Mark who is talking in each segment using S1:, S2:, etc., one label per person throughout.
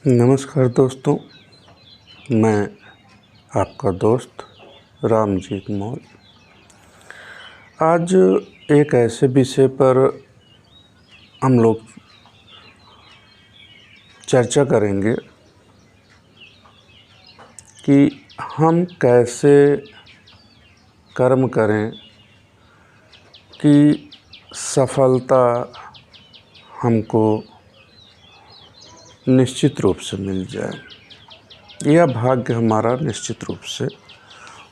S1: नमस्कार दोस्तों, मैं आपका दोस्त रामजीत मौल। आज एक ऐसे विषय पर हम लोग चर्चा करेंगे कि हम कैसे कर्म करें कि सफलता हमको निश्चित रूप से मिल जाए या भाग्य हमारा निश्चित रूप से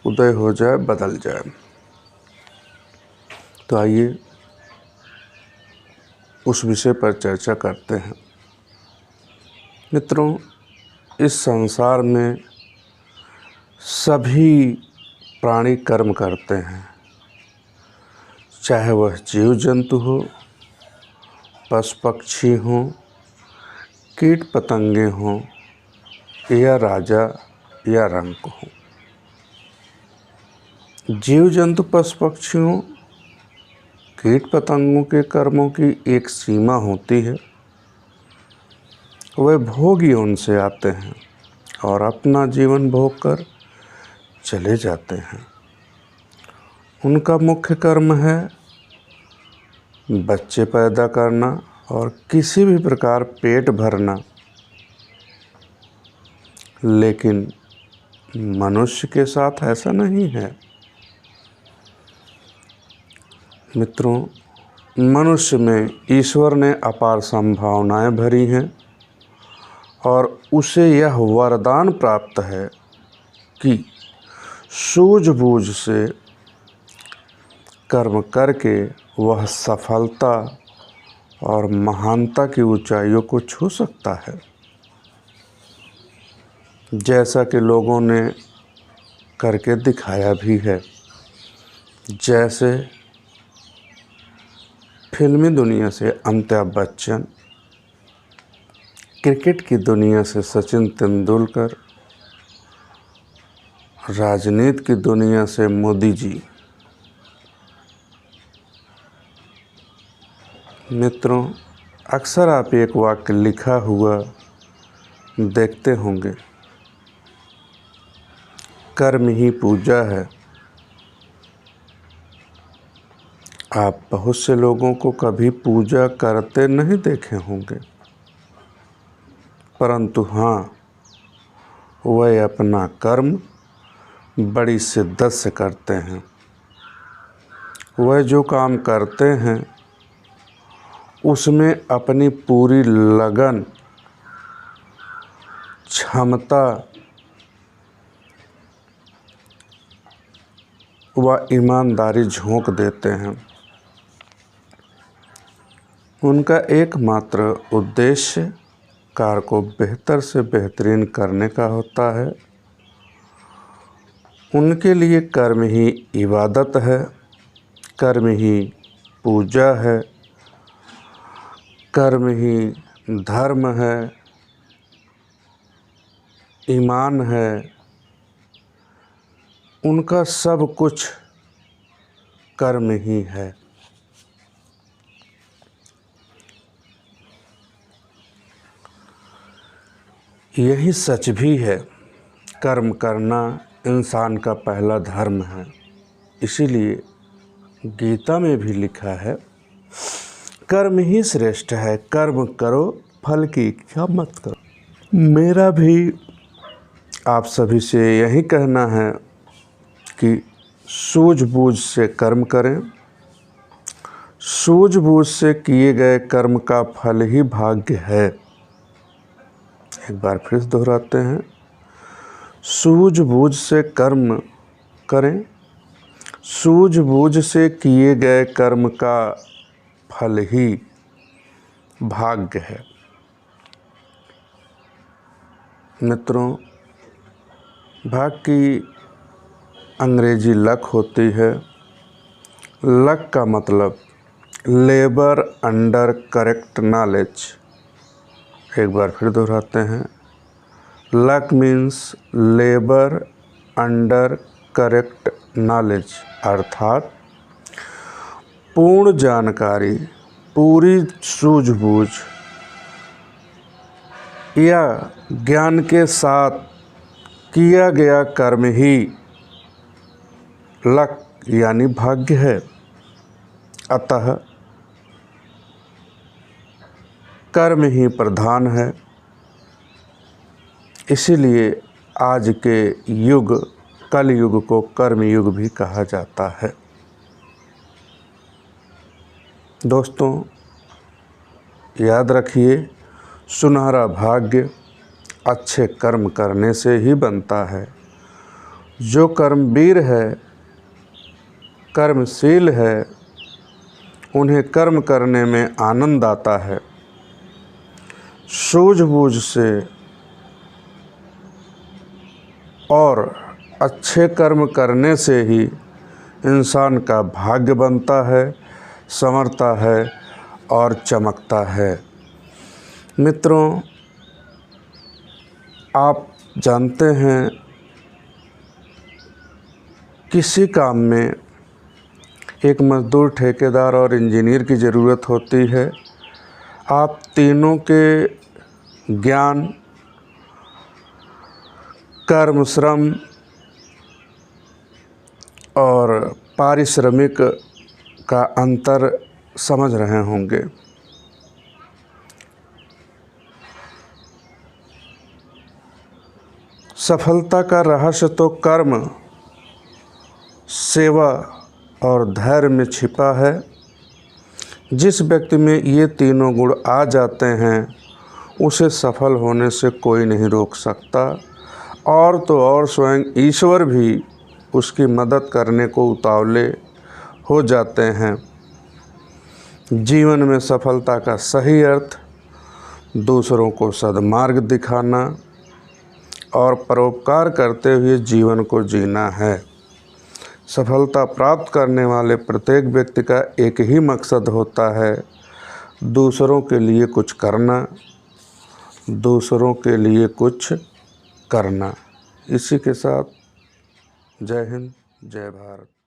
S1: उदय हो जाए, बदल जाए। तो आइए उस विषय पर चर्चा करते हैं। मित्रों, इस संसार में सभी प्राणी कर्म करते हैं, चाहे वह जीव जंतु हो, पशु पक्षी हों, कीट पतंगे हों या राजा या रंक हों। जीव जंतु पशु पक्षियों कीट पतंगों के कर्मों की एक सीमा होती है। वे भोग ही उनसे आते हैं और अपना जीवन भोग कर चले जाते हैं। उनका मुख्य कर्म है बच्चे पैदा करना और किसी भी प्रकार पेट भरना। लेकिन मनुष्य के साथ ऐसा नहीं है। मित्रों, मनुष्य में ईश्वर ने अपार संभावनाएं भरी हैं और उसे यह वरदान प्राप्त है कि सूझबूझ से कर्म करके वह सफलता और महानता की ऊंचाइयों को छू सकता है। जैसा कि लोगों ने करके दिखाया भी है। जैसे फिल्मी दुनिया से अमिताभ बच्चन, क्रिकेट की दुनिया से सचिन तेंदुलकर, राजनीति की दुनिया से मोदी जी। मित्रों, अक्सर आप एक वाक्य लिखा हुआ देखते होंगे, कर्म ही पूजा है। आप बहुत से लोगों को कभी पूजा करते नहीं देखे होंगे, परंतु हाँ, वह अपना कर्म बड़ी शिद्दत से करते हैं। वह जो काम करते हैं उसमें अपनी पूरी लगन, क्षमता व ईमानदारी झोंक देते हैं। उनका एकमात्र उद्देश्य कार्य को बेहतर से बेहतरीन करने का होता है। उनके लिए कर्म ही इबादत है, कर्म ही पूजा है, कर्म ही धर्म है, ईमान है। उनका सब कुछ कर्म ही है। यही सच भी है। कर्म करना इंसान का पहला धर्म है। इसीलिए गीता में भी लिखा है, कर्म ही श्रेष्ठ है, कर्म करो फल की इच्छा मत करो। मेरा भी आप सभी से यही कहना है कि सूझबूझ से कर्म करें। सूझबूझ से किए गए कर्म का फल ही भाग्य है। एक बार फिर दोहराते हैं, सूझबूझ से कर्म करें। सूझबूझ से किए गए कर्म का फल ही भाग्य है। मित्रों, भाग्य की अंग्रेजी लक होती है। लक का मतलब लेबर अंडर करेक्ट नॉलेज। एक बार फिर दोहराते हैं, luck means labour under correct knowledge, अर्थात पूर्ण जानकारी, पूरी सूझबूझ या ज्ञान के साथ किया गया कर्म ही लक यानी भाग्य है। अतः कर्म ही प्रधान है। इसीलिए आज के युग कल युग को कर्म युग भी कहा जाता है। दोस्तों याद रखिए, सुनहरा भाग्य अच्छे कर्म करने से ही बनता है। जो कर्मवीर है, कर्मशील है, उन्हें कर्म करने में आनंद आता है। सूझबूझ से और अच्छे कर्म करने से ही इंसान का भाग्य बनता है, संवरता है और चमकता है। मित्रों, आप जानते हैं किसी काम में एक मजदूर, ठेकेदार और इंजीनियर की ज़रूरत होती है। आप तीनों के ज्ञान, कर्म, श्रम और पारिश्रमिक का अंतर समझ रहे होंगे। सफलता का रहस्य तो कर्म, सेवा और धैर्य में छिपा है। जिस व्यक्ति में ये तीनों गुण आ जाते हैं, उसे सफल होने से कोई नहीं रोक सकता। और तो और स्वयं ईश्वर भी उसकी मदद करने को उतावले हो जाते हैं। जीवन में सफलता का सही अर्थ दूसरों को सद्मार्ग दिखाना और परोपकार करते हुए जीवन को जीना है। सफलता प्राप्त करने वाले प्रत्येक व्यक्ति का एक ही मकसद होता है, दूसरों के लिए कुछ करना, दूसरों के लिए कुछ करना। इसी के साथ जय हिंद, जय भारत।